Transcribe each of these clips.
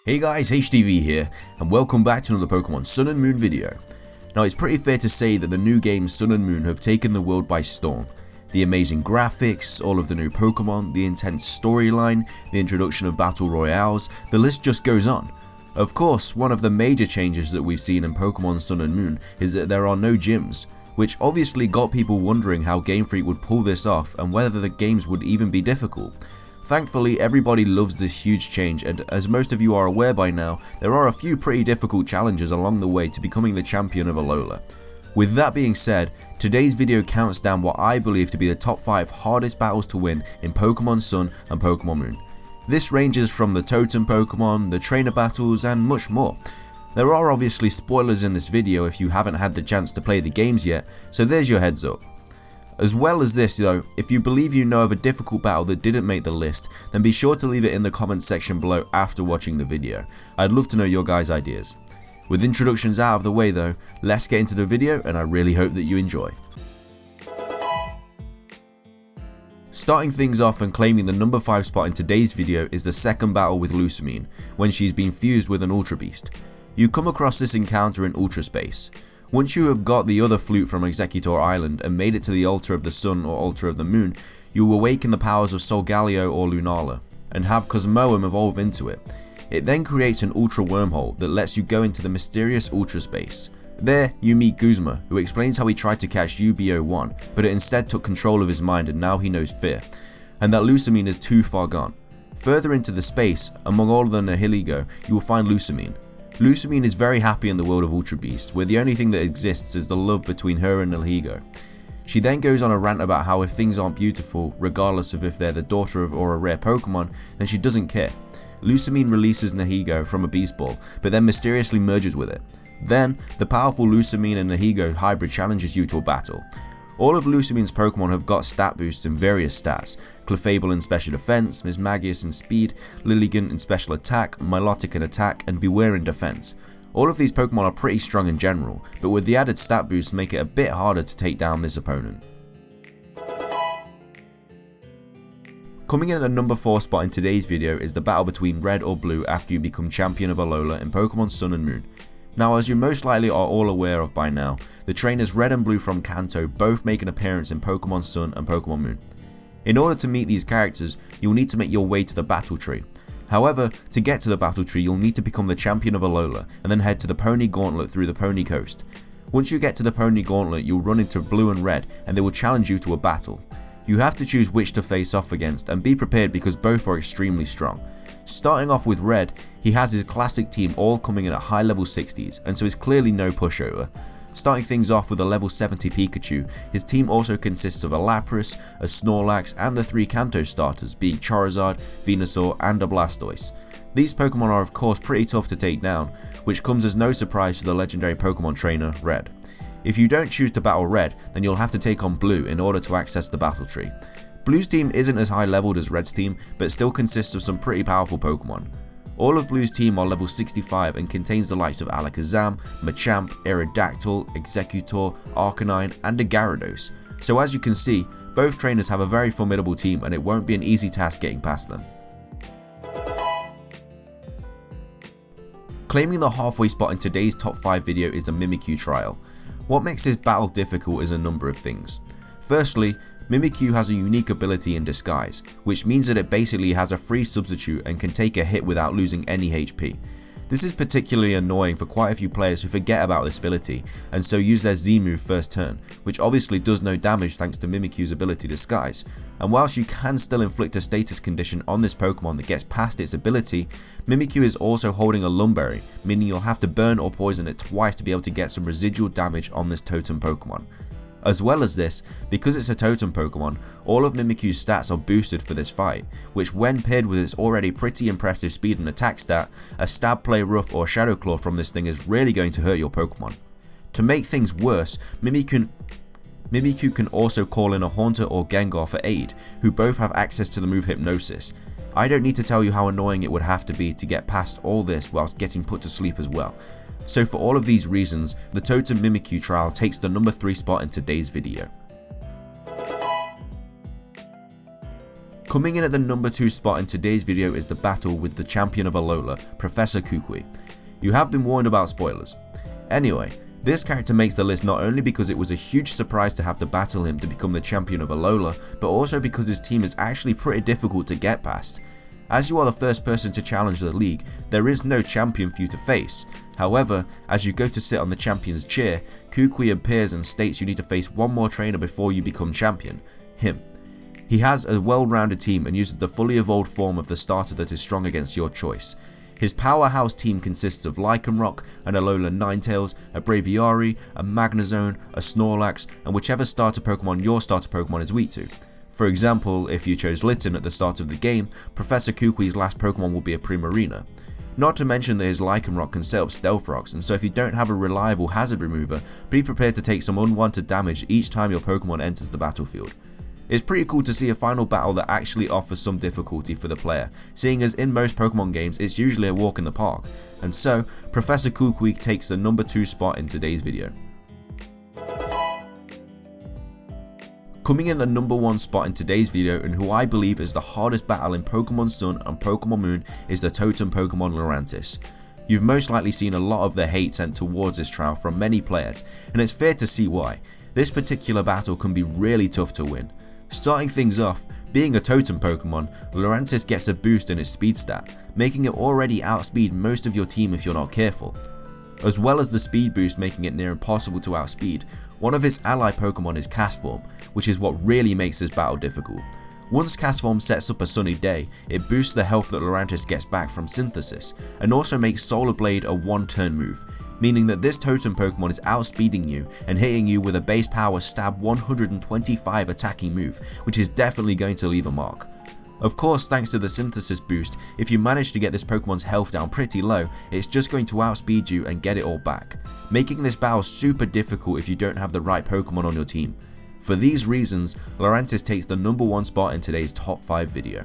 Hey guys, HTV here, and welcome back to another Pokemon Sun and Moon video. Now it's pretty fair to say that the new games Sun and Moon have taken the world by storm. The amazing graphics, all of the new Pokemon, the intense storyline, the introduction of Battle Royales, the list just goes on. Of course, one of the major changes that we've seen in Pokemon Sun and Moon is that there are no gyms, which obviously got people wondering how Game Freak would pull this off and whether the games would even be difficult. Thankfully, everybody loves this huge change, and as most of you are aware by now, there are a few pretty difficult challenges along the way to becoming the champion of Alola. With that being said, today's video counts down what I believe to be the top 5 hardest battles to win in Pokemon Sun and Pokemon Moon. This ranges from the Totem Pokemon, the trainer battles, and much more. There are obviously spoilers in this video if you haven't had the chance to play the games yet, so there's your heads up. As well as this though, if you believe you know of a difficult battle that didn't make the list, then be sure to leave it in the comments section below after watching the video. I'd love to know your guys' ideas. With introductions out of the way though, let's get into the video and I really hope that you enjoy. Starting things off and claiming the number 5 spot in today's video is the second battle with Lusamine, when she's been fused with an Ultra Beast. You come across this encounter in Ultra Space. Once you have got the other flute from Exeggutor Island and made it to the Altar of the Sun or Altar of the Moon, you will awaken the powers of Solgaleo or Lunala, and have Cosmoem evolve into it. It then creates an Ultra Wormhole that lets you go into the mysterious Ultra Space. There, you meet Guzma, who explains how he tried to catch UBO1, but it instead took control of his mind and now he knows fear, and that Lusamine is too far gone. Further into the space, among all of the Nihilego, you will find Lusamine. Lusamine is very happy in the world of Ultra Beasts, where the only thing that exists is the love between her and Nihilego. She then goes on a rant about how if things aren't beautiful, regardless of if they're the daughter of or a rare Pokemon, then she doesn't care. Lusamine releases Nihilego from a Beast Ball, but then mysteriously merges with it. Then, the powerful Lusamine and Nihilego hybrid challenges you to a battle. All of Lusamine's Pokemon have got stat boosts in various stats: Clefable in special defense, Mismagius in speed, Lilligant in special attack, Milotic in attack, and Beware in defense. All of these Pokemon are pretty strong in general, but with the added stat boosts make it a bit harder to take down this opponent. Coming in at the number 4 spot in today's video is the battle between Red or Blue after you become champion of Alola in Pokemon Sun and Moon. Now, as you most likely are all aware of by now, the trainers Red and Blue from Kanto both make an appearance in Pokemon Sun and Pokemon Moon. In order to meet these characters, you'll need to make your way to the Battle Tree. However, to get to the Battle Tree, you'll need to become the champion of Alola, and then head to the Pony Gauntlet through the Pony Coast. Once you get to the Pony Gauntlet, you'll run into Blue and Red, and they will challenge you to a battle. You have to choose which to face off against, and be prepared because both are extremely strong. Starting off with Red, he has his classic team all coming in at high level 60s, and so is clearly no pushover. Starting things off with a level 70 Pikachu, his team also consists of a Lapras, a Snorlax, and the 3 Kanto starters, being Charizard, Venusaur, and a Blastoise. These Pokemon are of course pretty tough to take down, which comes as no surprise to the legendary Pokemon trainer, Red. If you don't choose to battle Red, then you'll have to take on Blue in order to access the Battle Tree. Blue's team isn't as high leveled as Red's team, but still consists of some pretty powerful Pokemon. All of Blue's team are level 65 and contains the likes of Alakazam, Machamp, Aerodactyl, Exeggutor, Arcanine, and a Gyarados. So as you can see, both trainers have a very formidable team and it won't be an easy task getting past them. Claiming the halfway spot in today's top 5 video is the Mimikyu trial. What makes this battle difficult is a number of things. Firstly, Mimikyu has a unique ability in Disguise, which means that it basically has a free substitute and can take a hit without losing any HP. This is particularly annoying for quite a few players who forget about this ability and so use their Z move first turn, which obviously does no damage thanks to Mimikyu's ability Disguise. And whilst you can still inflict a status condition on this Pokemon that gets past its ability, Mimikyu is also holding a Lumberry, meaning you'll have to burn or poison it twice to be able to get some residual damage on this Totem Pokemon. As well as this, because it's a Totem Pokemon, all of Mimikyu's stats are boosted for this fight, which when paired with its already pretty impressive speed and attack stat, a Stab, Play Rough or Shadow Claw from this thing is really going to hurt your Pokemon. To make things worse, Mimikyu can also call in a Haunter or Gengar for aid, who both have access to the move Hypnosis. I don't need to tell you how annoying it would have to be to get past all this whilst getting put to sleep as well. So for all of these reasons, the Totem Mimikyu trial takes the number 3 spot in today's video. Coming in at the number 2 spot in today's video is the battle with the champion of Alola, Professor Kukui. You have been warned about spoilers. Anyway, this character makes the list not only because it was a huge surprise to have to battle him to become the champion of Alola, but also because his team is actually pretty difficult to get past. As you are the first person to challenge the league, there is no champion for you to face. However, as you go to sit on the champion's chair, Kukui appears and states you need to face one more trainer before you become champion, him. He has a well-rounded team and uses the fully evolved form of the starter that is strong against your choice. His powerhouse team consists of Lycanroc, an Alola Ninetales, a Braviary, a Magnezone, a Snorlax, and whichever starter Pokemon your starter Pokemon is weak to. For example, if you chose Litten at the start of the game, Professor Kukui's last Pokemon will be a Primarina. Not to mention that his Lycanroc can set up Stealth Rocks, and so if you don't have a reliable hazard remover, be prepared to take some unwanted damage each time your Pokemon enters the battlefield. It's pretty cool to see a final battle that actually offers some difficulty for the player, seeing as in most Pokemon games it's usually a walk in the park, and so Professor Kukui takes the number 2 spot in today's video. Coming in the number 1 spot in today's video, and who I believe is the hardest battle in Pokemon Sun and Pokemon Moon, is the totem Pokemon Lurantis. You've most likely seen a lot of the hate sent towards this trial from many players, and it's fair to see why. This particular battle can be really tough to win. Starting things off, being a totem Pokemon, Lurantis gets a boost in its speed stat, making it already outspeed most of your team if you're not careful. As well as the speed boost making it near impossible to outspeed, one of its ally Pokemon is Castform, which is what really makes this battle difficult. Once Castform sets up a sunny day, it boosts the health that Lurantis gets back from Synthesis, and also makes Solar Blade a 1-turn move, meaning that this totem Pokemon is outspeeding you and hitting you with a base power stab 125 attacking move, which is definitely going to leave a mark. Of course, thanks to the Synthesis boost, if you manage to get this Pokemon's health down pretty low, it's just going to outspeed you and get it all back, making this battle super difficult if you don't have the right Pokemon on your team. For these reasons, Lurantis takes the number 1 spot in today's top 5 video.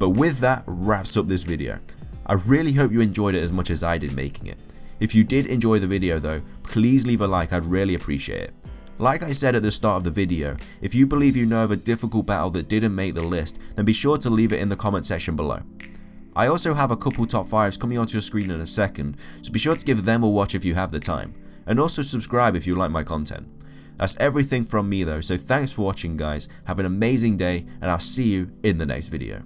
But with that wraps up this video. I really hope you enjoyed it as much as I did making it. If you did enjoy the video though, please leave a like, I'd really appreciate it. Like I said at the start of the video, if you believe you know of a difficult battle that didn't make the list, then be sure to leave it in the comment section below. I also have a couple top 5s coming onto your screen in a second, so be sure to give them a watch if you have the time. And also subscribe if you like my content. That's everything from me though, so thanks for watching guys, have an amazing day, and I'll see you in the next video.